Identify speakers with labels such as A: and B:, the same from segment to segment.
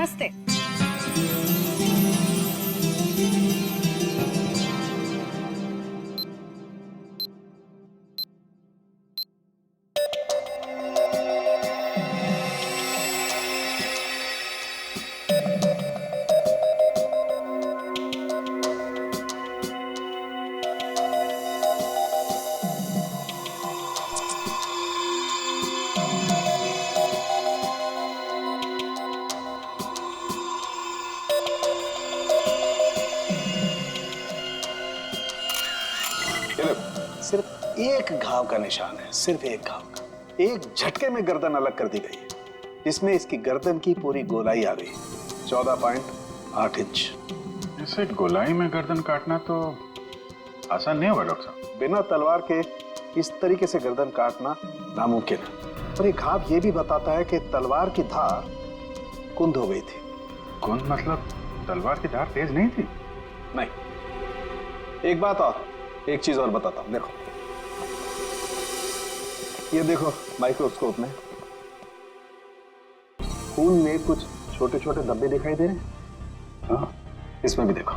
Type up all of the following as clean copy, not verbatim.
A: नमस्ते।
B: सिर्फ एक घाव का निशान है, सिर्फ एक घाव का। एक झटके में गर्दन अलग कर दी गई है, जिसमें इसकी गर्दन की पूरी गोलाई आ गई है, 14.8 इंच।
C: ऐसे गोलाई में गर्दन काटना तो आसान नहीं होगा डॉक्टर साहब।
B: बिना तलवार के इस तरीके से गर्दन काटना नामुमकिन है। और ये घाव ये भी बताता है कि तलवार की धार कुंद हो गई थी।
C: कुंद मतलब तलवार की धार तेज नहीं थी?
B: नहीं। एक बात और, एक चीज और बताता हूं, देखो ये देखो माइक्रोस्कोप में खून में कुछ छोटे छोटे धब्बे दिखाई दे रहे हैं। हाँ, इसमें भी देखो,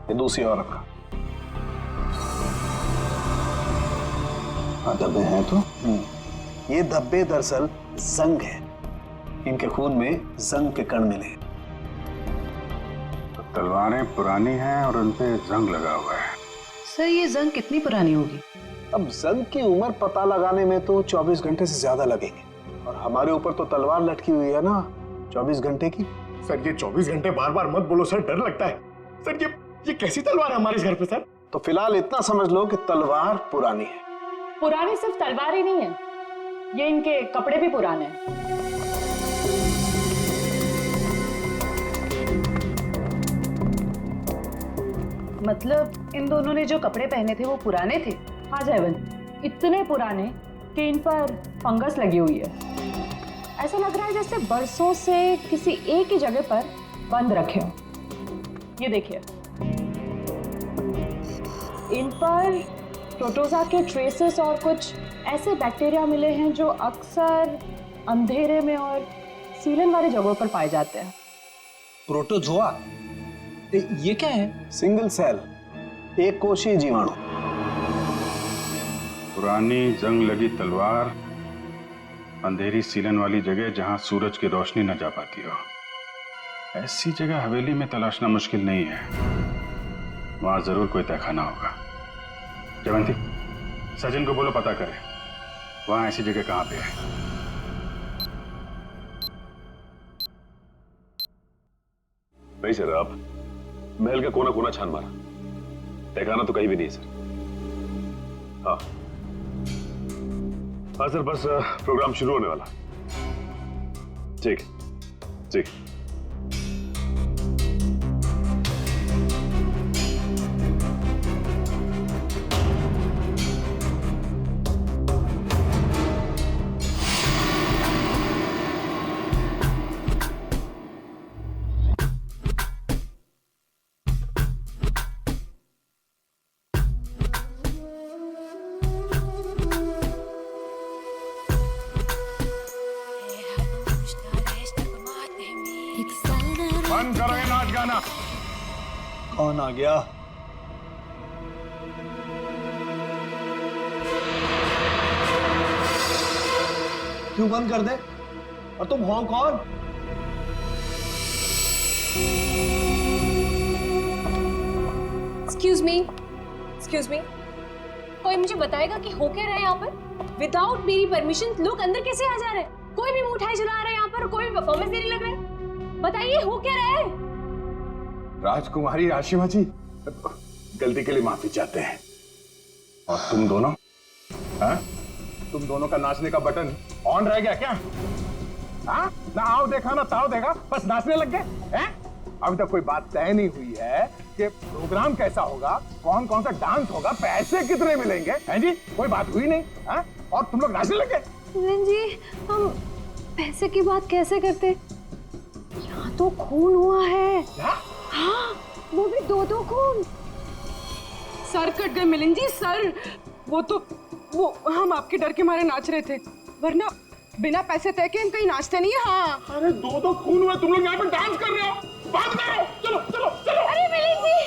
B: ये दूसरी औरत का। हाँ, धब्बे हैं तो ये धब्बे दरअसल जंग है। इनके खून में जंग के कण मिले।
C: तो तलवारें पुरानी हैं और उन पे जंग लगा हुआ है।
A: सर ये जंग कितनी पुरानी होगी?
B: अब जंग की उम्र पता लगाने में तो 24 घंटे से ज्यादा लगेंगे, और हमारे ऊपर तो तलवार लटकी हुई है ना 24 घंटे की।
D: सर ये 24 घंटे बार बार मत बोलो सर, डर लगता है। सर ये कैसी तलवार है हमारे इस घर पे सर?
B: तो फिलहाल इतना समझ लो कि तलवार पुरानी है।
E: पुरानी सिर्फ तलवार ही नहीं है, ये इनके कपड़े भी पुराने हैं।
A: मतलब इन दोनों ने जो कपड़े पहने थे वो पुराने थे?
E: हाँ जयवंत, इतने पुराने कि इन पर फंगस लगी हुई है। ऐसा लग रहा है जैसे बरसों से किसी एक ही जगह पर बंद रखे हो। ये देखिए, इन पर प्रोटोजा के ट्रेसेस और कुछ ऐसे बैक्टीरिया मिले हैं जो अक्सर अंधेरे में और सीलन वाली जगहों पर पाए जाते हैं।
F: प्रोटोजोआ, ये क्या है?
B: सिंगल सेल, एक कोशीय जीवाणु।
C: पुरानी जंग लगी तलवार, अंधेरी सीलन वाली जगह जहां सूरज की रोशनी न जा पाती हो। ऐसी जगह हवेली में तलाशना मुश्किल नहीं है, वहां जरूर कोई तहखाना होगा। जयवंती, सचिन को बोलो पता करे वहां ऐसी जगह कहां पे है।
G: नहीं सर, आप महल का कोना कोना छान मारा, तहखाना तो कहीं भी नहीं है सर। हाँ हाँ सर, बस प्रोग्राम शुरू होने वाला। ठीक ठीक।
C: बंद करो ये नाच गाना।
F: कौन आ गया? क्यों बंद कर दे? और तुम हो कौन?
E: एक्सक्यूज मी, कोई मुझे बताएगा कि हो क्या रहा है यहाँ पर? विदाउट मेरी परमिशन लोग अंदर कैसे आ जा रहे हैं? कोई भी मिठाई जला रहा है यहाँ पर, कोई भी परफॉर्मेंस देने लग रहा है। बताइए हो क्या रहा है?
C: राजकुमारी आशिमा जी, गलती के लिए माफी चाहते हैं। और तुम दोनों, हाँ? तुम दोनों का नाचने का बटन ऑन रह गया क्या? हाँ? ना आओ देखा ना ताओ देखा, बस नाचने लग गए हैं? अभी तक कोई बात तय नहीं हुई है कि प्रोग्राम कैसा होगा, कौन कौन सा डांस होगा, पैसे कितने मिलेंगे, हैं जी? कोई बात हुई नहीं, हाँ? और तुम लोग नाचने लग गए।
E: जी, हम पैसे की बात कैसे करते? यहाँ तो खून हुआ है।
C: क्या?
E: हाँ, वो भी दो खून।
A: सर कट गए मिलिंद जी, सर। वो हम आपके डर के मारे नाच रहे थे, वरना
H: बिना पैसे तय के हम कहीं नाचते नहीं है। हाँ
C: अरे दो खून हुए, तुम लोग यहाँ पे डांस कर रहे हो, बात करो, चलो चलो चलो।
E: अरे मिलिंद जी,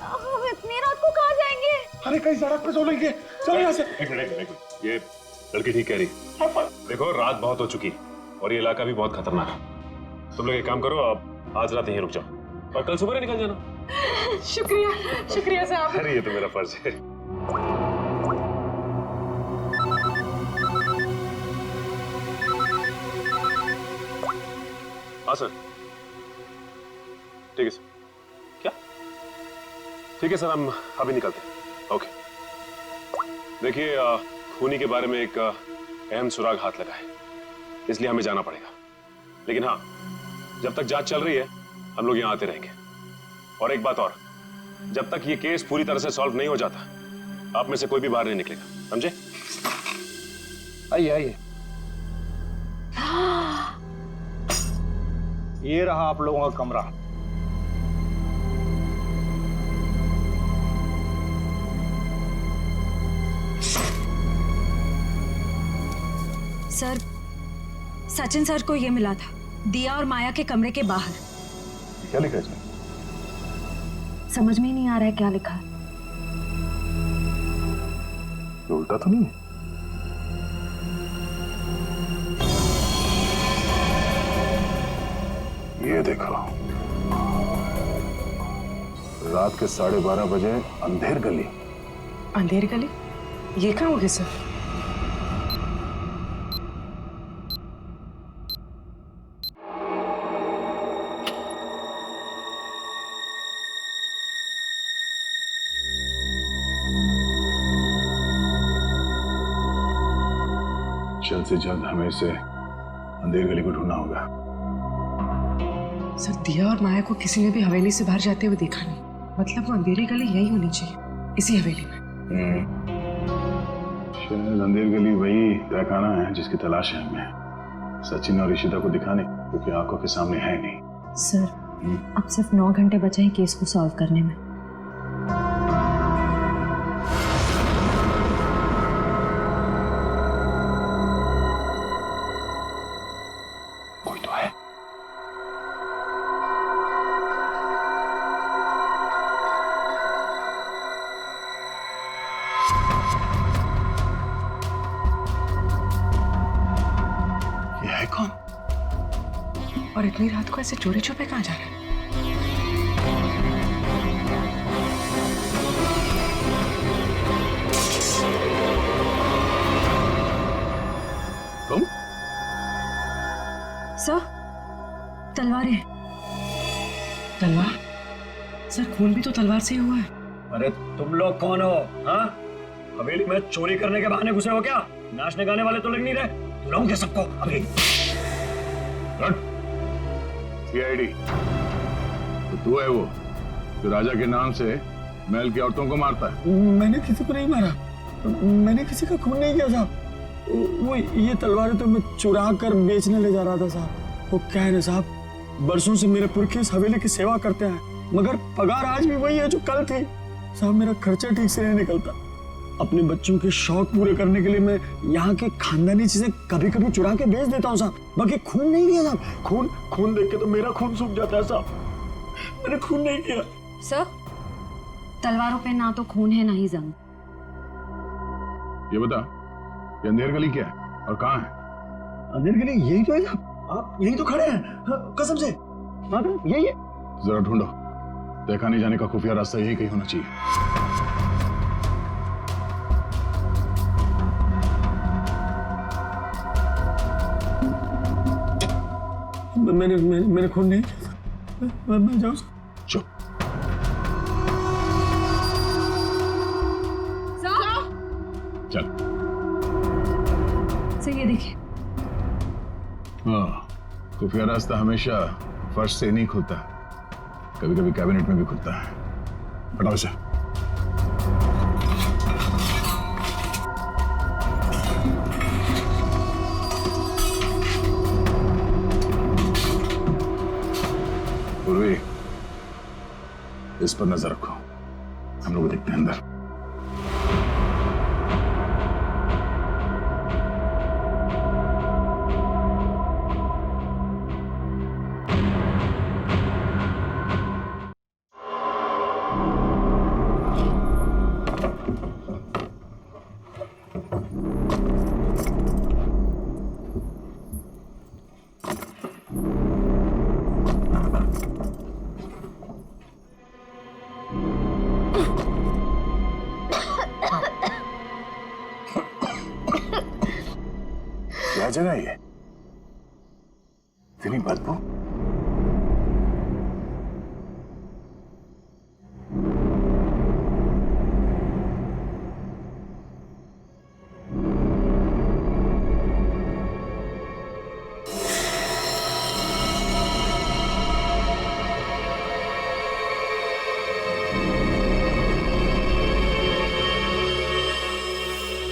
E: हम इतनी रात को कहाँ जाएंगे?
C: अरे कहीं सड़क पे सो लेंगे, चलो यहाँ से।
G: एक मिनट, ये लड़की ठीक कह रही। देखो रात बहुत हो चुकी और ये इलाका भी बहुत खतरनाक है। तुम लोग एक काम करो, आप आज रात यहीं रुक जाओ और कल सुबह निकल जाना।
H: शुक्रिया, शुक्रिया साहब।
G: अरे ये तो मेरा फर्ज है। हाँ सर, ठीक है सर। क्या? ठीक है सर, हम अभी निकलते हैं। ओके। देखिए खूनी के बारे में एक अहम सुराग हाथ लगा है, इसलिए हमें जाना पड़ेगा। लेकिन हाँ, जब तक जांच चल रही है हम लोग यहाँ आते रहेंगे। और एक बात और, जब तक ये केस पूरी तरह से सॉल्व नहीं हो जाता आप में से कोई भी बाहर नहीं निकलेगा, समझे?
F: आइए आइए। ये रहा आप लोगों का कमरा।
I: सर, सचिन सर को ये मिला था दिया और माया के कमरे के बाहर।
C: क्या लिखा है इसमें?
A: समझ में ही नहीं आ रहा है क्या लिखा है।
C: ये उल्टा तो नहीं है? ये देखो, रात के 12:30 बजे अंधेर गली।
H: अंधेर गली? ये कहाँ होगी सर?
C: जल्द से जल्द हमें इसे अंधेर गली को ढूंढना होगा।
H: सर दिया और माया को किसी ने भी हवेली से बाहर जाते हुए देखा नहीं, मतलब वो अंधेरी गली यही होनी चाहिए, इसी हवेली में।
C: शायद अंधेर गली वही तहखाना है जिसकी तलाश है हमें। सचिन और ईशिता को दिखाने, क्योंकि आंखों के सामने है नहीं।
A: सर, अब सिर्फ 9 घंटे बचे हैं केस को सॉल्व करने में।
C: कोई तो है। ये है कौन?
H: और इतनी रात को ऐसे चोरी छुपे कहाँ जा रहे हैं?
C: तुम?
I: सर, तलवारें।
H: तलवार? सर खून भी तो तलवार से ही हुआ है।
F: अरे तुम लोग कौन हो? हाँ, हवेली में चोरी करने के बहाने घुसे हो क्या? नाचने गाने वाले तो लग नहीं रहे। बुलाऊंगे सबको अभी।
C: सीआईडी तो तू है वो जो राजा के नाम से महल की औरतों को मारता है?
F: मैंने किसी को नहीं मारा, मैंने किसी का खून नहीं किया साहब। वो ये तलवारें तो मैं चुरा कर बेचने ले जा रहा था साहब। वो क्या है ना साहब, बरसों से मेरे पुरखे इस हवेली की सेवा करते हैं, मगर पगार आज भी वही है जो कल थी साहब। मेरा खर्चा ठीक से नहीं निकलता। अपने बच्चों के शौक पूरे करने के लिए मैं यहाँ के खानदानी चीजें कभी कभी चुरा के बेच देता हूँ साहब, बाकी खून नहीं किया साहब। खून देख के तो मेरा खून सूख जाता है साहब। मैंने खून नहीं किया।
I: सर, तलवारों पे ना तो खून है ना ही जंग।
C: ये बता, ये अंधेर गली क्या है और कहाँ है?
F: अंधेर गली यही तो है साहब, आप यही तो खड़े हैं। हाँ, कसम से यही है।
C: जरा ढूंढो, देखा नहीं जाने का खुफिया रास्ता यही कहीं होना चाहिए।
F: मैंने खून नहीं किया। मैं जाऊँ?
C: चुप। चल।
I: सर ये देखिए।
C: हाँ, खुफिया रास्ता हमेशा फर्श से नहीं खुलता, कभी कभी कैबिनेट में भी खुलता है। हटाओ इसे। पूर्वी, इस पर नजर रखो, हम लोग देखते हैं अंदर। क्या जगह है ये? इतनी बदबू।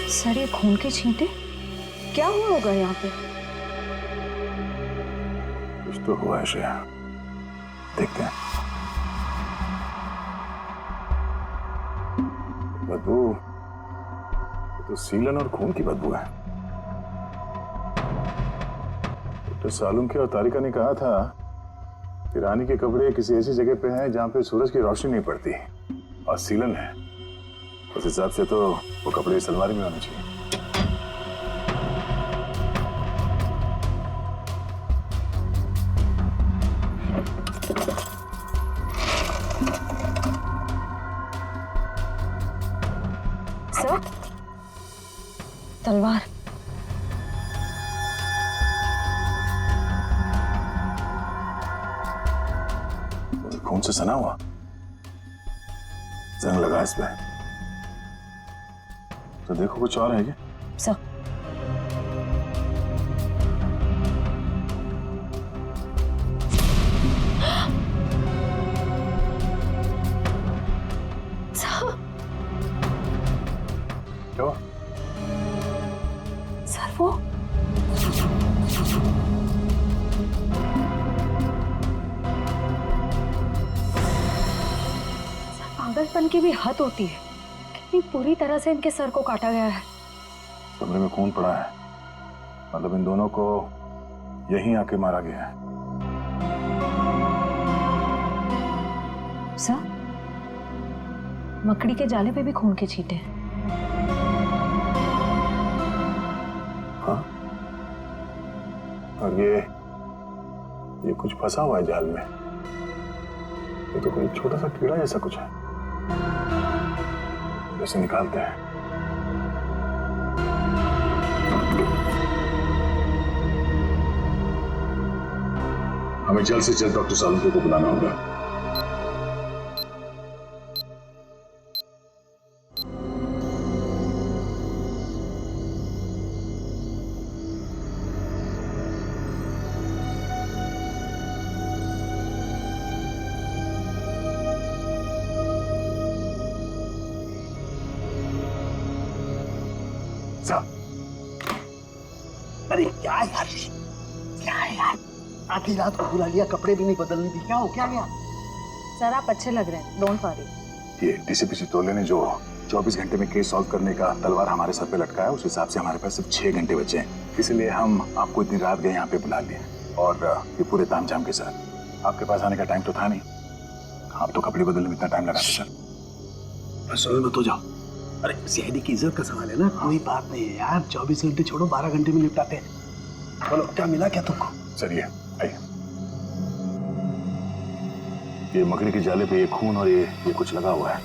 I: सर ये खून के छींटे क्या हुआ होगा यहाँ पे?
C: कुछ तो हुआ है श्रेया, देखते हैं। बदबू, ये तो सीलन और खून की बदबू है। डॉक्टर सालुम के और तारिका ने कहा था कि रानी के कपड़े किसी ऐसी जगह पे हैं जहां पे सूरज की रोशनी नहीं पड़ती, और सीलन है। उस हिसाब से तो वो कपड़े इस अलमारी में होने चाहिए।
I: सर, तलवार।
C: खून से सना हुआ जंग लगा इस पे। तो देखो कुछ और है क्या?
I: सर,
C: क्या हुआ?
I: सर वो पागलपन की भी हद होती है। कितनी पूरी तरह से इनके सर को काटा गया है।
C: कमरे में खून पड़ा है, मतलब इन दोनों को यहीं आके मारा गया है।
I: सर, मकड़ी के जाले पे भी खून के छींटे हैं।
C: हाँ? और ये कुछ फंसा हुआ है जाल में। ये तो कोई छोटा सा कीड़ा जैसा कुछ है, जैसे निकालते हैं। हमें जल्द से जल्द डॉक्टर सालुम को बुलाना होगा।
B: अरे क्या यार, क्या है यार, आधी रात को बुला लिया, कपड़े भी नहीं बदलने दी। क्या हो क्या गया?
I: सर आप अच्छे लग रहे हैं, डोंट वरी।
C: ये डीसीपी चितौले ने जो 24 घंटे में केस सॉल्व करने का तलवार हमारे सर पे लटकाया, उस हिसाब से हमारे पास सिर्फ 6 घंटे बचे हैं। इसलिए हम आपको इतनी रात गए यहाँ पे बुला लिए, और ये पूरे तामझाम के साथ। आपके पास आने का टाइम तो था नहीं, आप तो कपड़े बदलने में इतना टाइम लगाते सर।
B: बस मत हो जाओ। अरे सीआईडी की इज्जत का सवाल है ना, कोई बात नहीं है यार। 24 घंटे छोड़ो, 12 घंटे में निपटाते हैं। बोलो क्या मिला क्या तुमको?
C: सर ये आइए, ये मकड़ी के जाले पे ये खून और ये कुछ लगा हुआ है।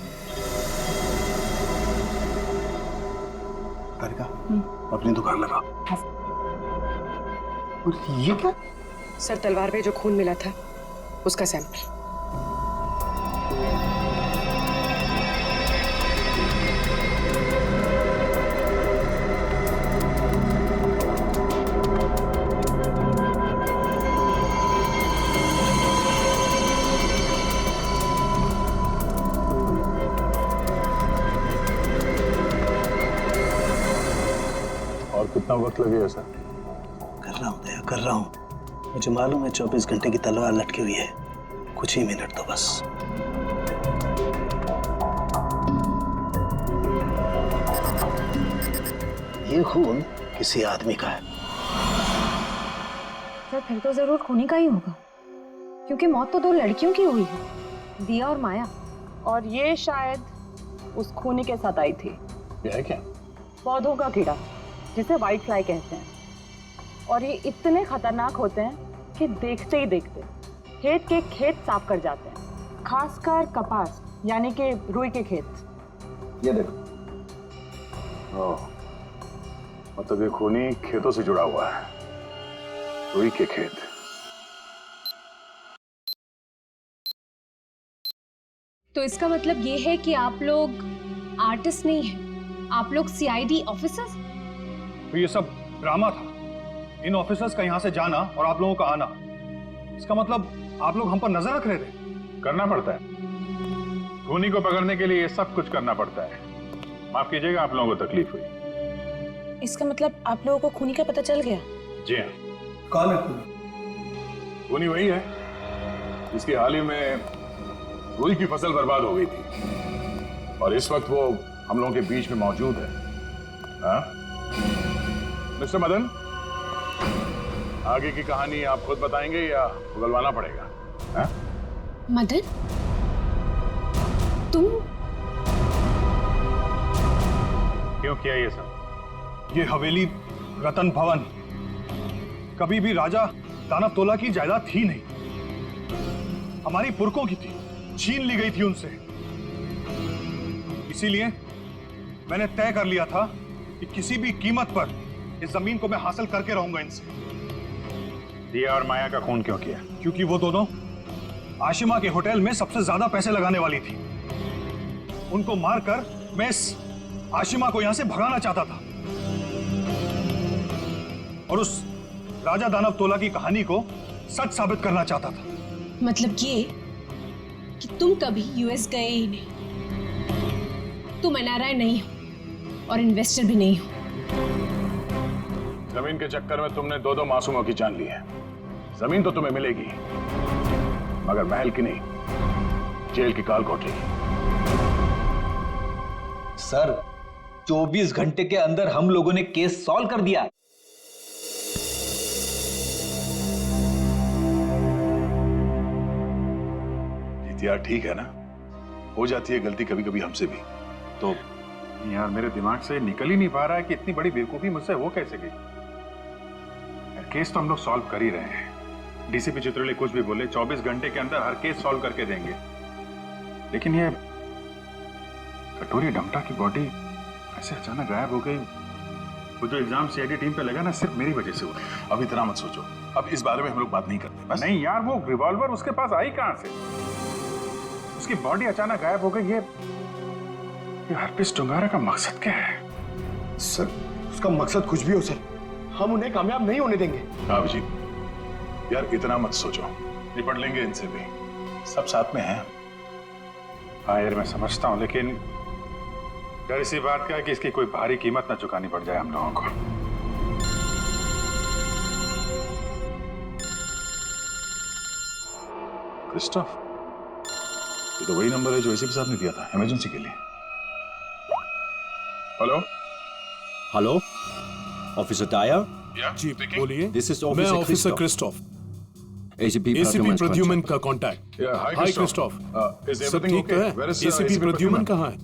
B: तारिका, अपनी दुकान लगा। और ये क्या?
H: सर तलवार पे जो खून मिला था उसका सैंपल।
C: और कितना वक्त लगेगा सर?
B: कर रहा हूँ दया, कर रहा हूँ। मुझे मालूम है 24 घंटे की तलवार लटकी हुई है, कुछ ही मिनट तो बस। ये खून किसी आदमी का है।
I: सर फिर तो जरूर खूनी का ही होगा, क्योंकि मौत तो 2 लड़कियों की हुई है, दिया और माया।
A: और ये शायद उस खूनी के साथ आई थी।
C: ये है क्या?
A: पौधों का कीड़ा जिसे व्हाइट फ्लाई कहते हैं, और ये इतने खतरनाक होते हैं कि देखते ही देखते
J: खेत के खेत साफ कर जाते हैं, खासकर कपास यानी कि रुई के खेत।
B: ये देखो।
C: ओह, मतलब ये खूनी खेतों से जुड़ा हुआ है, रुई के खेत।
E: तो इसका मतलब ये है कि आप लोग आर्टिस्ट नहीं हैं, आप लोग सीआईडी ऑफिसर्स।
K: तो ये सब ड्रामा था, इन ऑफिसर्स का यहाँ से जाना और आप लोगों का आना। इसका मतलब आप लोग हम पर नजर रख रहे थे।
C: करना पड़ता है, खूनी को पकड़ने के लिए ये सब कुछ करना पड़ता है। माफ कीजिएगा, आप लोगों को तकलीफ हुई।
J: इसका मतलब आप लोगों को खूनी का पता चल गया?
C: जी हाँ।
F: कौन है खूनी?
C: खूनी वही है जिसकी हाल ही में रुई की फसल बर्बाद हो गई थी और इस वक्त वो हम लोगों के बीच में मौजूद है। हाँ? मिस्टर मदन, आगे की कहानी आप खुद बताएंगे या उगलवाना पड़ेगा? हाँ?
E: मदन, तुम
C: क्यों किया ये सब?
K: ये हवेली रतन भवन कभी भी राजा दानव तोला की जायदाद थी नहीं, हमारी पुरखों की थी, छीन ली गई थी उनसे। इसीलिए मैंने तय कर लिया था कि किसी भी कीमत पर इस जमीन को मैं हासिल करके रहूंगा इनसे।
C: दिया और माया का खून क्यों किया?
K: क्योंकि वो दोनों आशिमा के होटल में सबसे ज्यादा पैसे लगाने वाली थी। उनको मारकर मैं इस आशिमा को यहां से भगाना चाहता था और उस राजा दानव तोला की कहानी को सच साबित करना चाहता था।
E: मतलब ये कि तुम कभी यूएस गए ही नहीं, तुम एनआरआई नहीं हो और इन्वेस्टर भी नहीं हो।
C: जमीन के चक्कर में तुमने दो मासूमों की जान ली है। जमीन तो तुम्हें मिलेगी, मगर महल की नहीं, जेल की काल कोठरी।
L: सर, 24 घंटे के अंदर हम लोगों ने केस सॉल्व कर दिया।
C: यार ठीक है ना, हो जाती है गलती कभी कभी हमसे भी। तो यार मेरे दिमाग से निकल ही नहीं पा रहा है कि इतनी बड़ी बेवकूफी मुझसे हो कैसे गई। केस तो हम लोग सॉल्व कर ही रहे हैं। डीसीपी चित्रोले कुछ भी बोले, 24 घंटे के अंदर हर केस सॉल्व करके देंगे। लेकिन ये कटोरी डमटा की बॉडी ऐसे अचानक गायब हो गई। वो जो एग्जाम सीआईडी टीम पे लगा ना, सिर्फ मेरी वजह से हुआ। अब इतना मत सोचो, अब इस बारे में हम लोग बात नहीं करते बस। नहीं यार, वो रिवॉल्वर उसके पास आई कहां से? उसकी बॉडी अचानक गायब हो गई। ये हरपिस डुंगारा का मकसद क्या है?
D: सर, उसका मकसद कुछ भी हो सर, हम उन्हें कामयाब नहीं होने देंगे।
C: हाँ जी, यार इतना मत सोचो, निपट लेंगे इनसे भी, सब साथ में हैं। हाँ यार मैं समझता हूँ, लेकिन डर इसी बात का है कि इसकी कोई भारी कीमत ना चुकानी पड़ जाए हम लोगों को। क्रिस्टोफ, ये तो वही नंबर है जो एसीपी साहब ने दिया था इमरजेंसी के लिए। हेलो
M: हेलो, ऑफिसर टायर?
G: जी बोलिए।
M: दिस इज
G: मैं ऑफिसर क्रिस्टोफ,
M: एसीपी
G: प्रद्युमन का कांटेक्ट। हाय क्रिस्टोफ, सब ठीक है? एसीपी प्रद्युमन कहाँ है?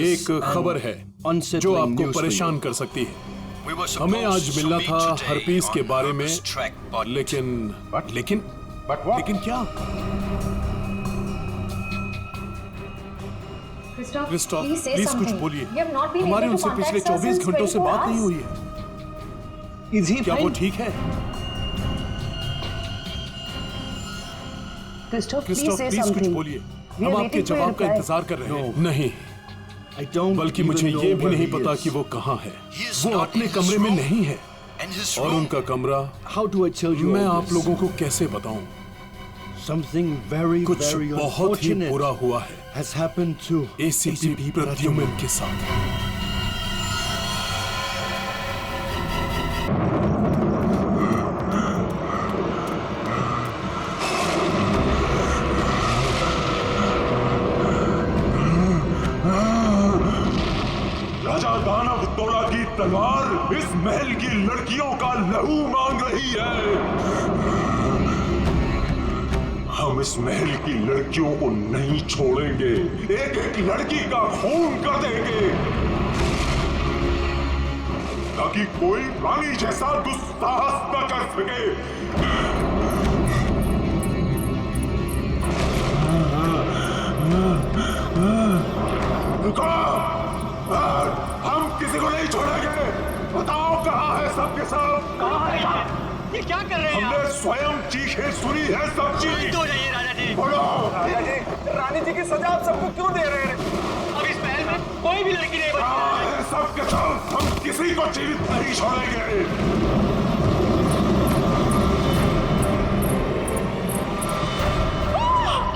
G: एक खबर है जो आपको परेशान कर सकती है। हमें आज मिलना था हरपीस के बारे में, लेकिन क्या? क्रिस्टोफ प्लीज कुछ बोलिए। हमारे उनसे पिछले 24 घंटों से बात नहीं हुई है। क्या वो ठीक है?
A: क्रिस्टोफ
G: प्लीज कुछ बोलिए, हम आपके जवाब का इंतजार कर रहे हैं। नहीं, बल्कि मुझे ये भी नहीं पता कि वो कहाँ है। वो अपने कमरे में नहीं है और उनका कमरा मैं आप लोगों को कैसे बताऊं? कुछ बहुत ही बुरा हुआ है एसीपी प्रद्युमन के साथ।
N: राजा दानव तोला की तलवार इस महल की लड़कियों का लहू मांग रही है। हम इस महल की लड़कियों को नहीं छोड़ेंगे, एक एक लड़की का खून कर देंगे ताकि कोई रानी जैसा दुस्साहस न कर सके।
K: क्या कर रहे हैं
N: हमने स्वयं चीखें सुनी है सब चीज।
K: हो जाइए राजा जी।
N: बोलो
F: राजा जी, रानी जी की सजा आप सबको क्यों दे रहे हैं?
K: अब इस महल में कोई भी लड़की नहीं बची।
N: सब के सब हम किसी को जीवित नहीं छोड़ेंगे।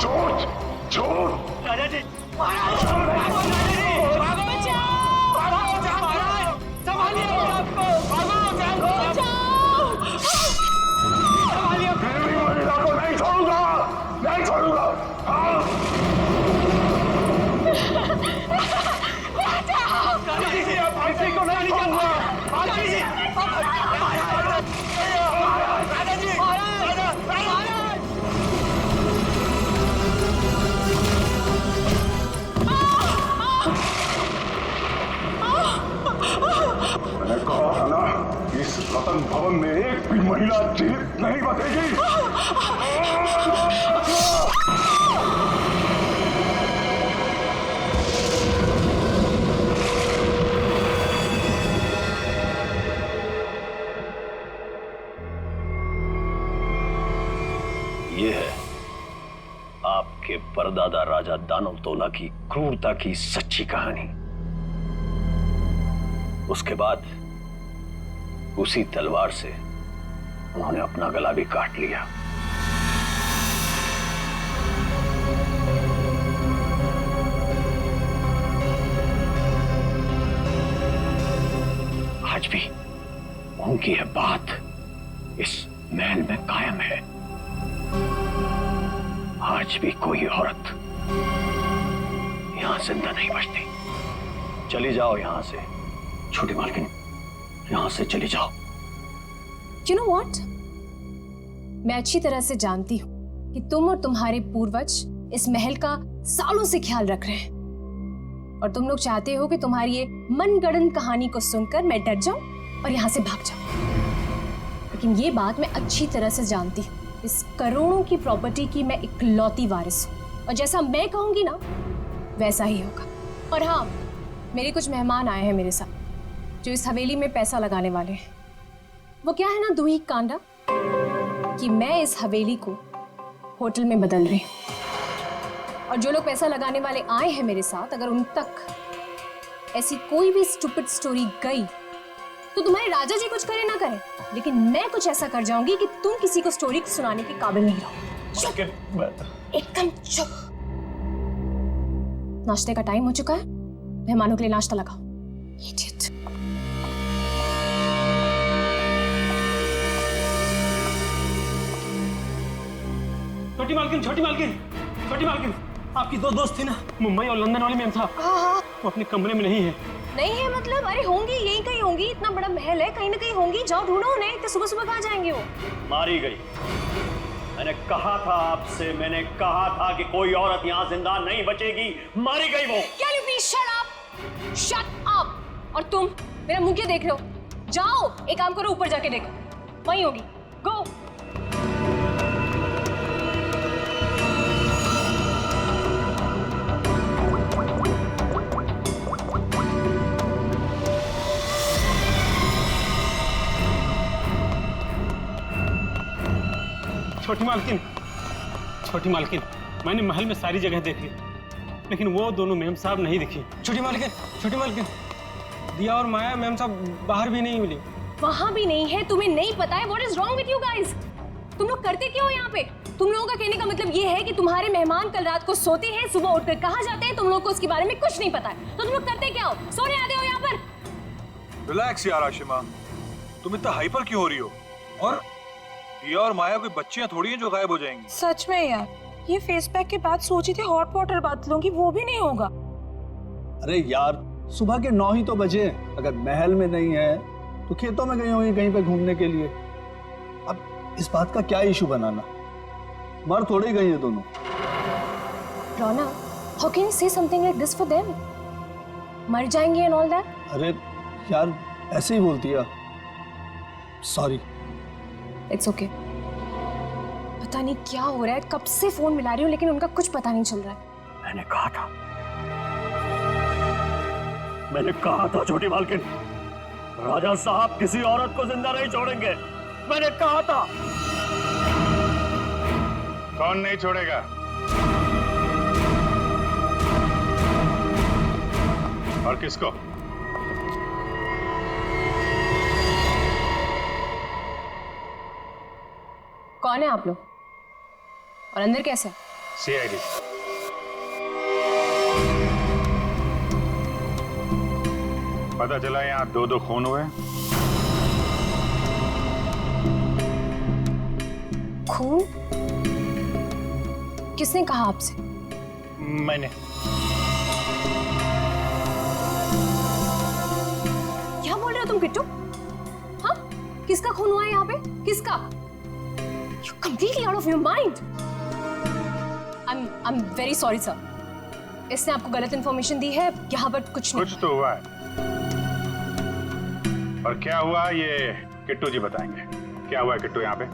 N: झूठ
K: राजा जी, महाराज, राजा जी, भागो महाराज, संभालिए आपको, संभालिए।
N: देवी महिला को नहीं छोड़ूंगा, नहीं छोड़ूंगा।
K: राजा जी, आप किसी को नहीं छोड़ूंगा। राजा जी, राजा जी,
N: मैंने कहा था ना, इस रतन भवन में एक भी महिला जीवित नहीं बचेगी।
M: ये है आपके परदादा राजा दानव तोला की क्रूरता की सच्ची कहानी। उसके बाद उसी तलवार से उन्होंने अपना गला भी काट लिया। आज भी उनकी यह बात इस महल में कायम है। आज भी कोई औरत यहां जिंदा नहीं बचती। चली जाओ यहां से छोटी मालकिन, यहां से चली जाओ।
E: You know what? मैं अच्छी तरह से जानती हूँ कि तुम और तुम्हारे पूर्वज इस महल का सालों से ख्याल रख रहे हैं और तुम लोग चाहते हो कि तुम्हारी ये मनगढ़ंत कहानी को सुनकर मैं डर जाऊं और यहाँ से भाग जाऊं। लेकिन ये बात मैं अच्छी तरह से जानती हूँ, इस करोड़ों की प्रॉपर्टी की मैं इकलौती वारिस हूँ और जैसा मैं कहूंगी ना वैसा ही होगा। और हाँ, मेरे कुछ मेहमान आए हैं मेरे साथ जो इस हवेली में पैसा लगाने वाले हैं। वो क्या है ना दूही कांडा कि मैं इस हवेली को होटल में बदल रही हूँ और जो लोग पैसा लगाने वाले आए हैं मेरे साथ, अगर उन तक ऐसी कोई भी स्टूपिड स्टोरी गई तो तुम्हारे राजा जी कुछ करे ना करे, लेकिन मैं कुछ ऐसा कर जाऊंगी कि तुम किसी को स्टोरी सुनाने के काबिल नहीं रहो। चुप, एकदम चुप। नाश्ते का टाइम हो चुका है, मेहमानों के लिए नाश्ता लगाओ। Idiot.
K: छोटी मालकिन, छोटी मालकिन, छोटी मालकिन, आपकी दो दोस्त थी ना, मुंबई और लंदन वाली मैम साहब, वो अपने कमरे में नहीं है।
E: नहीं है मतलब? अरे होंगी, यहीं कहीं होंगी, इतना बड़ा महल है, कहीं ना कहीं होंगी, जाओ ढूंढो उन्हें। तो सुबह सुबह कहाँ जाएंगे वो?
M: मारी गई। मैंने कहा था आपसे, मैंने कहा था कि कोई औरत यहाँ जिंदा नहीं बचेगी, मारी गई वो।
E: Can you please shut up? Shut up! और तुम मेरा मुंह क्यों देख रहे हो? जाओ, एक काम करो, ऊपर जाके देखो, वहीं होगी। गो।
K: छोटी मालकिन, छोटी मालकिन, मैंने महल में सारी जगह देख ली, लेकिन वो दोनों मैम साहब नहीं दिखी।
F: छोटी मालकिन, छोटी मालकिन, दिया और माया मैम साहब बाहर भी नहीं मिली।
E: वहां भी नहीं है, तुम्हें नहीं पता है? What is wrong with you guys? तुम लोग करते क्या हो यहाँ पे? तुम लोगों का कहने का मतलब ये है कि तुम्हारे मेहमान कल रात को सोते हैं, सुबह उठकर कहाँ जाते हैं, तुम लोग को उसके बारे में कुछ नहीं पता है। तो तुम लोग करते क्या हो? सोने आते हो यहाँ पर?
K: रिलैक्स यार आशिमा, तुम इतना हाइपर क्यों हो रही हो? और दिया और माया कोई बच्चियां थोड़ी हैं जो गायब हो जाएंगी।
H: सच में यार, ये फेस पैक के बाद सोची थी हॉट वाटर बात लूंगी, वो भी नहीं होगा।
B: अरे यार, सुबह के 9 ही तो बजे, अगर महल में नहीं है तो खेतों में गई होंगी कहीं पे घूमने के लिए। अब इस बात का क्या इशू बनाना? मर थोड़ी गई है दोनों।
E: रोना, how can you say something like this for them? मर जाएंगे and all that?
B: अरे यार, ऐसे ही बोलती है। सॉरी।
E: It's okay. पता नहीं क्या हो रहा है, कब से फोन मिला रही हूँ लेकिन उनका कुछ पता नहीं चल रहा है।
M: मैंने कहा था छोटी मालकिन, राजा साहब किसी औरत को जिंदा नहीं छोड़ेंगे।
C: मैंने कहा था। कौन नहीं छोड़ेगा? और किसको?
E: कौन है आप लोग और अंदर कैसे?
C: सीआईडी। पता चला यहाँ 2-2 खून हुए।
E: खून? किसने कहा आपसे?
C: मैंने।
E: क्या बोल रहे हो तुम किट्टू? हाँ? किसका खून हुआ है यहाँ पे? किसका? You're completely out of your mind. I'm very sorry sir. इसने आपको गलत इंफॉर्मेशन दी है। यहाँ पर कुछ नहीं।
C: कुछ तो हुआ है। और क्या हुआ ये किट्टू जी बताएंगे। क्या हुआ है किट्टू यहाँ पे?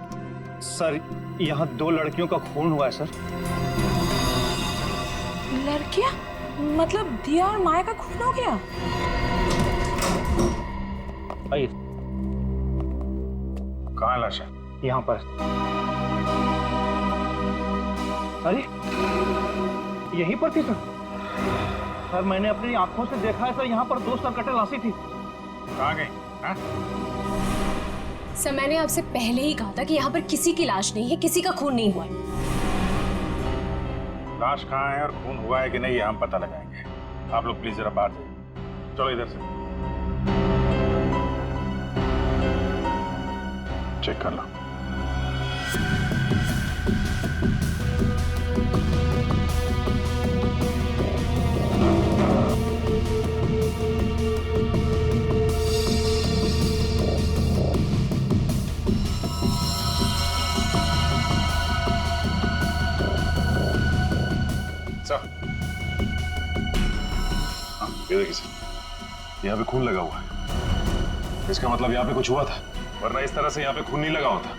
K: सर यहाँ 2 लड़कियों का खून हुआ है सर।
J: लड़कियां? मतलब दिया और माया का खून हो गया?
K: आइए।
C: कहाँ है लाशा?
K: यहाँ पर। अरे यहीं पर थी सर मैंने अपनी आंखों से देखा है सर, यहाँ पर 2 सरकटे लाशी थी।
C: कहाँ गई? हाँ?
E: सर मैंने आपसे पहले ही कहा था कि यहाँ पर किसी की लाश नहीं है, किसी का खून नहीं हुआ है।
C: लाश कहाँ है और खून हुआ है कि नहीं ये हम पता लगाएंगे। आप लोग प्लीज जरा बाहर जाइए। चलो इधर से चेक कर लो।
G: ये देखिए सर, यहाँ पे खून लगा हुआ है। इसका मतलब यहाँ पे कुछ हुआ था, वरना इस तरह से यहाँ पे खून नहीं लगा होता।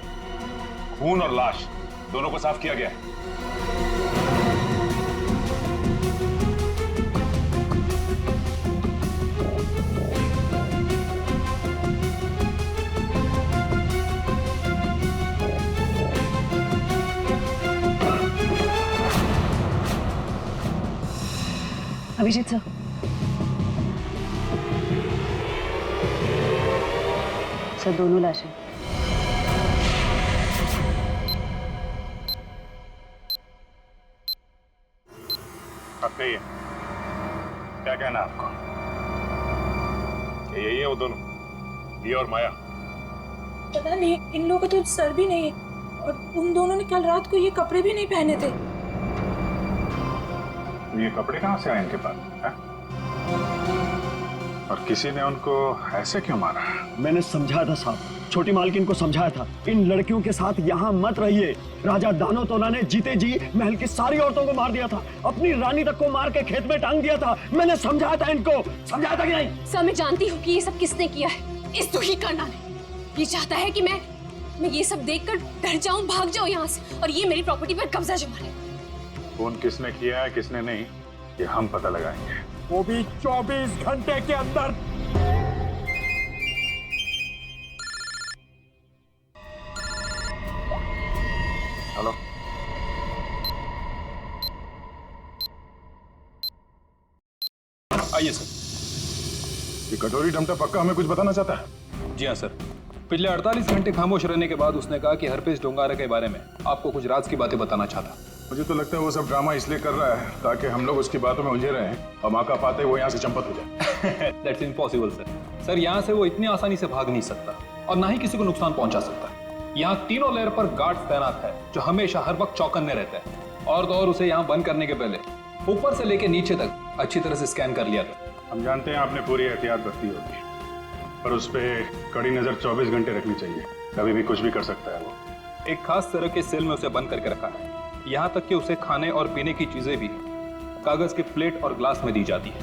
G: खून और लाश दोनों को साफ किया गया है।
A: अभिजीत सर, सर दोनों लाशें।
C: अब कहिए क्या कहना आपको?
G: यही है वो दोनों, दिया और माया।
J: पता नहीं, इन लोगों का तो सर भी नहीं है और उन दोनों ने कल रात को ये कपड़े भी नहीं पहने थे।
C: ये कपड़े कहाँ से आए इनके पास है? और किसी ने उनको ऐसे क्यों मारा?
F: मैंने समझाया था साहब, छोटी मालकिन को समझाया था, इन लड़कियों के साथ यहाँ मत रहिए। राजा दानवतोला ने जीते जी महल की सारी औरतों को मार दिया था, अपनी रानी तक को मार के खेत में टांग दिया था। मैंने समझाया था इनको, समझाया था कि नहीं?
E: सर मैं जानती हूँ कि ये सब किसने किया है। इस दुखी करना ने ये चाहता है कि मैं ये सब देखकर डर जाऊं, भाग जाऊं यहाँ से और ये मेरी प्रॉपर्टी पर कब्जा जमा ले।
C: खून किसने किया है किसने नहीं ये हम पता लगाएंगे,
D: वो भी 24 घंटे के अंदर।
C: हेलो,
K: आइए सर।
C: ये कटोरी डमटा पक्का हमें कुछ बताना चाहता है?
K: जी हाँ सर, पिछले 48 घंटे खामोश रहने के बाद उसने कहा कि हरपेश डोंगारा के बारे में आपको कुछ राज की बातें बताना चाहता।
C: मुझे तो लगता है वो सब ड्रामा इसलिए कर रहा है ताकि हम लोग उसकी बातों में उलझे रहें और मौका पाते वो यहाँ से चंपत हो जाए।
K: That's impossible sir. सर यहाँ से वो इतनी आसानी से भाग नहीं सकता और ना ही किसी को नुकसान पहुंचा सकता। यहाँ तीनों लेयर पर गार्ड्स तैनात है जो हमेशा हर वक्त चौकन्ने रहते हैं। और तो और उसे यहाँ बंद करने के पहले ऊपर से लेके नीचे तक अच्छी तरह से स्कैन कर लिया था।
C: हम जानते हैं आपने पूरी एहतियात बरती होगी, पर उस पर कड़ी नजर 24 घंटे रखनी चाहिए। कभी भी कुछ भी कर सकता है वो।
K: एक खास तरह के सेल में उसे बंद करके रखा है, यहाँ तक कि उसे खाने और पीने की चीजें भी कागज के प्लेट और ग्लास में दी जाती है।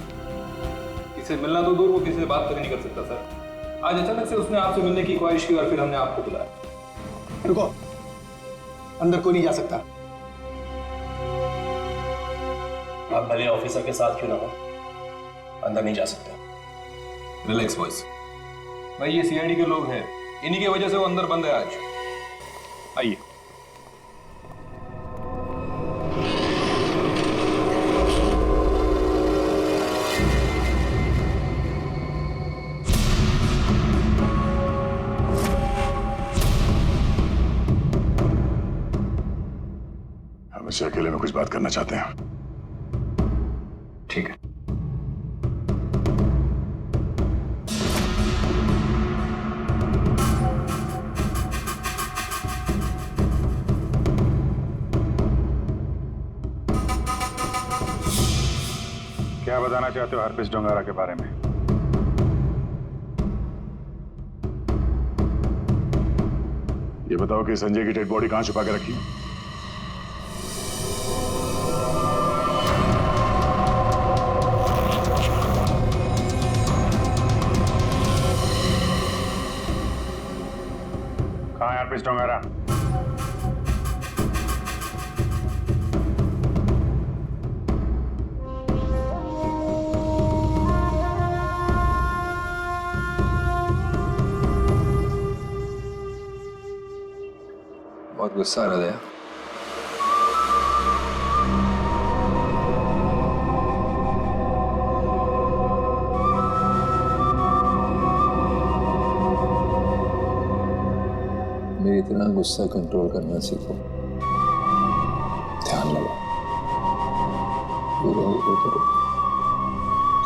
K: इसे मिलना तो दूर, वो किसी से बात तक नहीं कर सकता सर। आज अचानक से उसने आपसे मिलने की ख्वाहिश की और फिर हमने आपको बुलाया।
F: रुको, अंदर कोई नहीं जा सकता।
M: आप भले ऑफिसर के साथ क्यों ना हो, अंदर नहीं जा सकते।
K: Relax boys. भाई ये सीआईडी के लोग हैं, इन्हीं की वजह से वो अंदर बंद है आज। आइए।
C: हम इससे अकेले में कुछ बात करना चाहते हैं।
K: ठीक है।
C: क्या बताना चाहते हो हरप्रीत डोंगारा के बारे में? ये बताओ कि संजय की डेड बॉडी कहां छुपा के रखी? कहां है हरप्रीत डोंगारा?
K: बहुत गुस्सा आ रहा है। मेरी तरह गुस्सा कंट्रोल करना सीखो। ध्यान लगाओ, पूरा हो करो,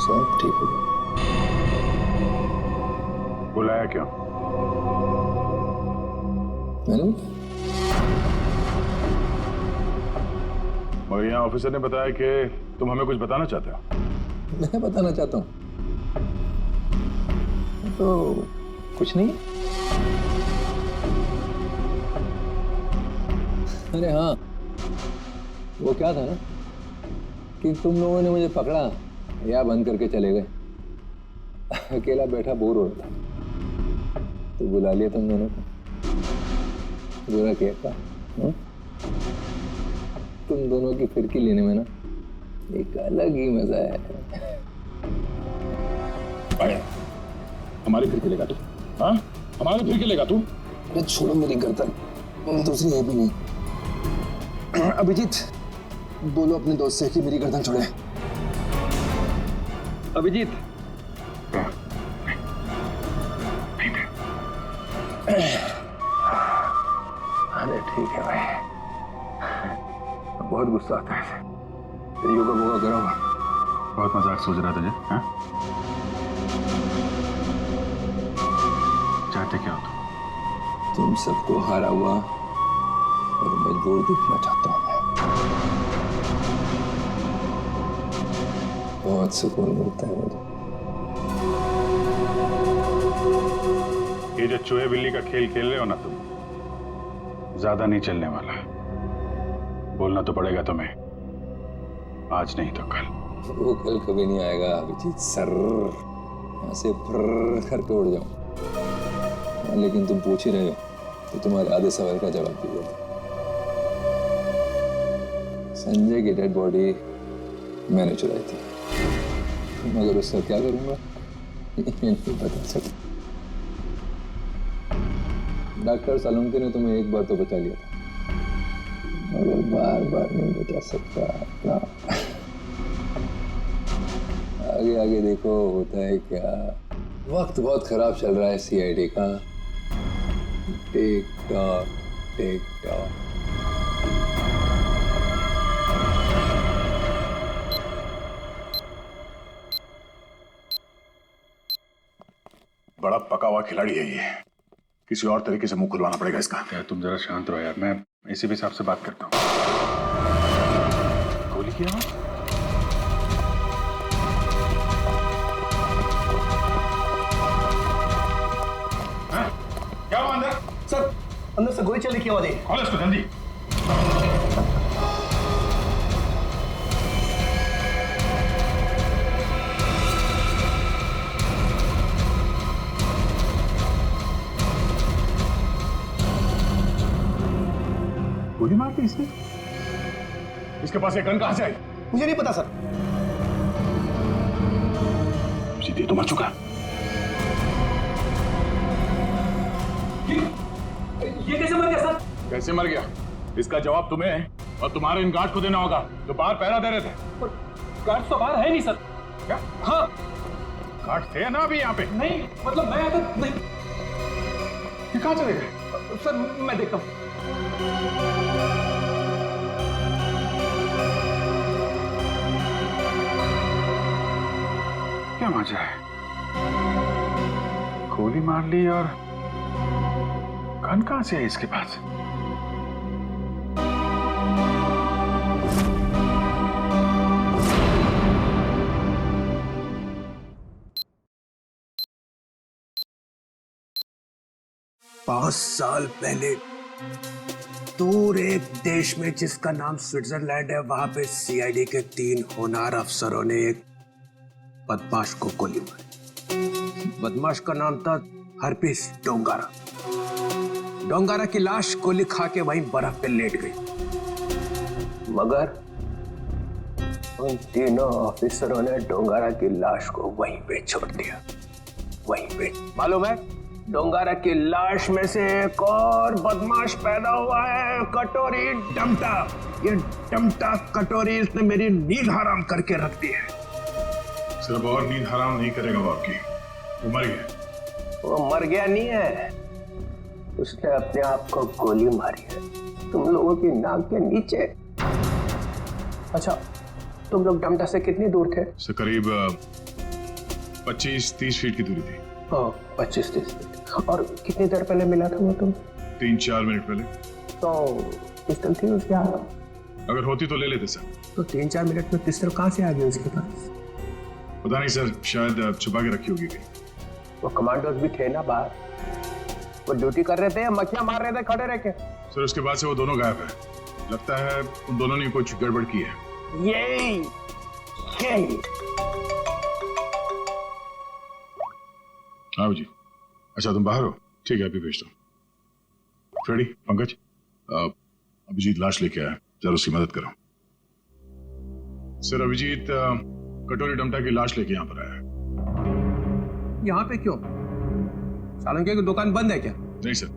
K: सब ठीक होगा।
C: बुलाया क्यों?
K: मैंने
C: मगर यहाँ ऑफिसर ने बताया कि तुम हमें कुछ बताना चाहते हो।
K: मैं बताना चाहता हूँ तो कुछ नहीं। अरे हाँ, वो क्या था ना कि तुम लोगों ने मुझे पकड़ा या बंद करके चले गए। अकेला बैठा बोर हो रहा था तो बुला लिया तुम दोनों को। बुरा किया था? तुम दोनों की फिरकी लेने में ना एक अलग ही मजा है।
C: हमारी फिरकी लेगा तू? हाँ, हमारी फिरकी लेगा तू?
K: अरे छोड़ो मेरी गर्दन, दूसरी है भी नहीं। अभिजीत, बोलो अपने दोस्त से कि मेरी गर्दन छोड़े। अभिजीत। अरे ठीक है भाई, बहुत गुस्सा आता है। योगा वोगा करो।
C: बहुत मजाक सोच रहा तुझे? हाँ? चाहते क्या हो
K: तुम सबको हारा हुआ और मजबूर दिखना चाहता हूं मैं। बहुत सुकून मिलता है मुझे।
C: ये जो चूहे बिल्ली का खेल खेल रहे हो ना तुम, ज्यादा नहीं चलने वाला। बोलना तो पड़ेगा तुम्हें, आज नहीं तो कल।
K: वो कल कभी नहीं आएगा अभिजीत सर। यहाँ से फर करके उड़ जाऊं। लेकिन तुम पूछ ही रहे हो तो तुम्हारे आधे सवाल का जवाब दे देता। संजय की डेड बॉडी मैंने चुराई थी, मगर उसका क्या करूंगा नहीं बता सकता। डॉक्टर सालुंके ने तुम्हें एक बार तो बचा लिया था, मगर बार बार नहीं बचा सकता ना। आगे आगे देखो होता है क्या। वक्त बहुत खराब चल रहा है सीआईडी का। Tick tock tick tock.
C: बड़ा पका हुआ खिलाड़ी है ये, किसी और तरीके से मुंह खुलवाना पड़ेगा इसका। यार तुम जरा शांत रहो यार, मैं इसी भी हिसाब से बात करता हूँ। गोली की आवाज? क्या हुआ अंदर?
B: सर, अंदर से गोली चलने की आवाज आई।
C: खोलो इसको जल्दी। गोली मार दी इसने? इसके पास एक गन कहां से आई?
B: मुझे नहीं पता सर।
C: सीधे तो मर चुका।
K: ये कैसे मर गया सर?
C: कैसे मर गया इसका जवाब तुम्हें और तुम्हारे इन गार्ड को देना होगा जो बाहर पहरा दे रहे थे।
K: गार्ड तो बाहर है नहीं सर।
C: क्या?
K: हाँ
C: गार्ड थे ना अभी यहाँ पे?
K: नहीं, मतलब मैं तो नहीं।
C: ये कहाँ चले गए?
K: सर मैं देखता हूँ।
C: क्या मजा है, गोली मार ली और गन कहां से है इसके पास?
O: पांच साल पहले दूर एक देश में जिसका नाम स्विट्जरलैंड है, वहां पे सीआईडी के 3 होनहार अफसरों ने एक बदमाश को गोली मारी। बदमाश का नाम था हरपिस डोंगारा। डोंगारा की लाश गोली खा के वहीं बर्फ पे लेट गई, मगर उन तीनों ऑफिसरों ने डोंगारा की लाश को वहीं पे छोड़ दिया। वहीं पे मालूम है, डोंगारा की लाश में से एक और बदमाश पैदा हुआ है, कटोरी डमटा। ये डमटा कटोरी इसने मेरी नींद हराम करके रख दी है।
C: सिर्फ और नींद हराम नहीं करेगा वो आपकी, वो मर गया।
O: वो मर गया नहीं है, उसने अपने आप को गोली मारी है तुम लोगों की नाक के नीचे। अच्छा, तुम लोग डमटा से कितनी दूर थे?
C: से करीब 25-30 फीट की दूरी थी।
O: 25-30 फीट। और कितनी देर पहले मिला था वो तुम?
C: 3-4 मिनट पहले।
O: तो पिस्टल थी उसके हाथ?
C: अगर होती तो ले लेते सर।
O: तो 3-4 मिनट में पिस्टल कहाँ से आ गई उसके पास?
C: पता नहीं सर, शायद छुपा के रखी होगी कहीं।
O: वो कमांडोज भी थे ना बाहर, वो ड्यूटी कर रहे थे या मक्खियां मार रहे थे खड़े रह के?
C: सर उसके बाद से वो दोनों गायब है। लगता है उन दोनों ने कुछ गड़बड़ की है।
O: यही
C: हाँ जी। अच्छा तुम बाहर हो, ठीक है, अभी भेजता हूँ। फ्रेडी, पंकज, अभिजीत लाश लेके आया, जरा उसकी मदद करो। सर अभिजीत कटोरी डमटा की लाश लेके यहाँ पर आया है।
O: यहाँ पे क्यों? सालुंके की दुकान बंद है क्या?
C: नहीं सर,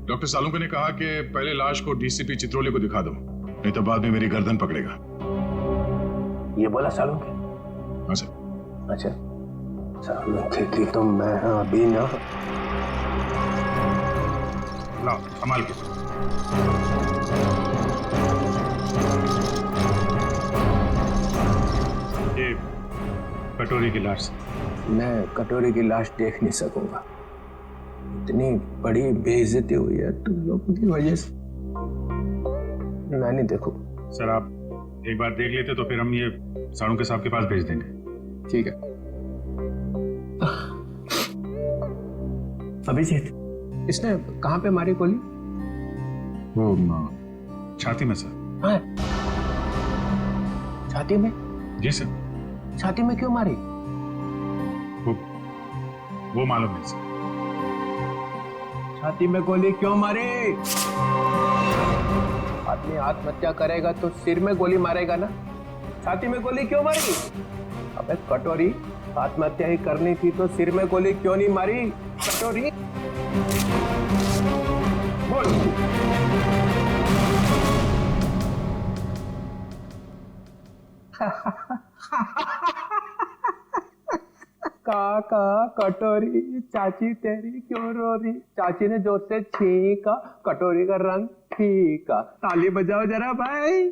C: डॉक्टर सालुंके ने कहा कि पहले लाश को डीसीपी चित्रोले को दिखा दो, नहीं तो बाद में मेरी गर्दन पकड़ेगा।
O: ये बोला सालुंके?
C: हाँ सर।
O: अच्छा, सालुंके की तो मैं अभी ना।
C: लाओ संभाल के। ये कटोरी की लाश।
O: मैं कटोरी की लाश देख नहीं सकूंगा, इतनी बड़ी बेइज्जती हुई है तुम लोगों की वजह से, मैं नहीं देखूंगा।
C: सर आप एक बार देख लेते तो फिर हम ये सालुंके साहब के पास भेज देंगे।
O: ठीक है। अभिजीत, इसने कहाँ पे मारी गोली?
C: वो छाती में सर।
O: हाँ? छाती में?
C: जी सर।
O: छाती में क्यों मारी?
C: वो मालूम नहीं सर।
O: छाती में गोली क्यों मारी? आदमी आत्महत्या करेगा तो सिर में गोली मारेगा ना, छाती में गोली क्यों मारी? अबे कटोरी, आत्महत्या ही करनी थी तो सिर में गोली क्यों नहीं मारी? कटोरी बोल। काका कटोरी, चाची तेरी क्यों रो रही? चाची ने जोर से छींका, कटोरी का रंग फीका। ताली बजाओ जरा भाई।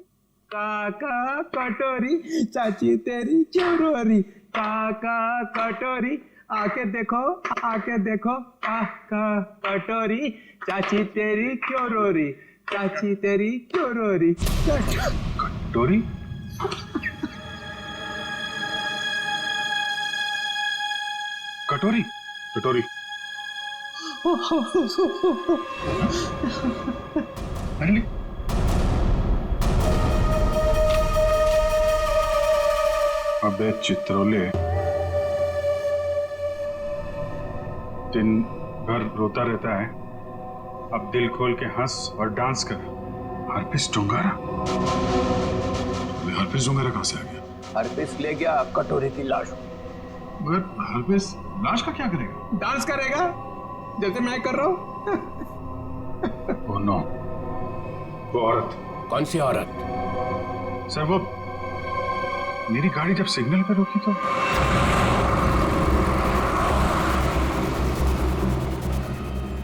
O: काका कटोरी, चाची तेरी क्यों रो रही? काका कटोरी, आके देखो, आके देखो। काका कटोरी, चाची तेरी क्यों रो रही? चाची तेरी क्यों रो रही?
C: कटोरी? कटोरी? कटोरी? अरे अबे चित्रोले, दिन भर रोता रहता है, अब दिल खोल के हंस और डांस कर। हरपिस डोंगारा? हरपिस डोंगारा कहां से आ गया?
O: हरपिस ले गया कटोरी की लाश।
C: मगर हरपिस लाश का क्या करेगा?
O: डांस करेगा जैसे मैं कर रहा हूँ।
C: ओह नो, वो औरत।
O: कौन सी औरत?
C: सर वो मेरी गाड़ी जब सिग्नल पे रुकी तो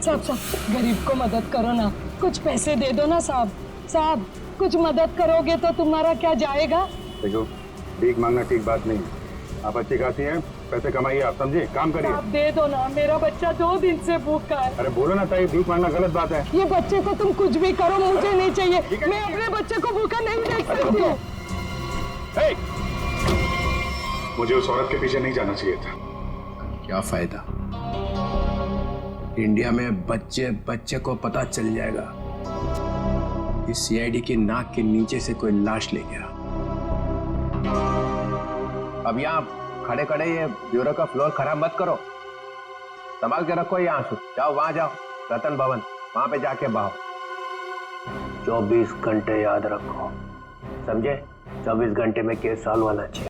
J: साहब साहब गरीब को मदद करो ना, कुछ पैसे दे दो ना साहब। साहब कुछ मदद करोगे तो तुम्हारा क्या जाएगा?
C: देखो, भीख मांगना ठीक बात नहीं है। आप अच्छी खाती हैं, पैसे कमाइए, आप समझिए, काम करिए।
J: आप दे दो ना, मेरा बच्चा 2 दिन से भूखा है।
C: अरे बोलो ना ताई, भीख मांगना गलत बात है।
J: ये बच्चे को तुम कुछ भी करो, मुझे नहीं चाहिए। मैं अपने बच्चे को भूखा नहीं देख सकती हूँ।
C: मुझे उस औरत के पीछे नहीं जाना चाहिए था।
O: क्या फायदा? इंडिया में बच्चे बच्चे को पता चल जाएगा कि सीआईडी की नाक के नीचे से कोई लाश ले गया। अब यहाँ खड़े खड़े ये ब्यूरो का फ्लोर खराब मत करो, संभाल के रखो। यहाँ से जाओ, वहां जाओ, रतन भवन, वहां पे जाके बहाओ। 24 घंटे याद रखो, समझे? 24 घंटे में केस सॉल्व होना चाहिए।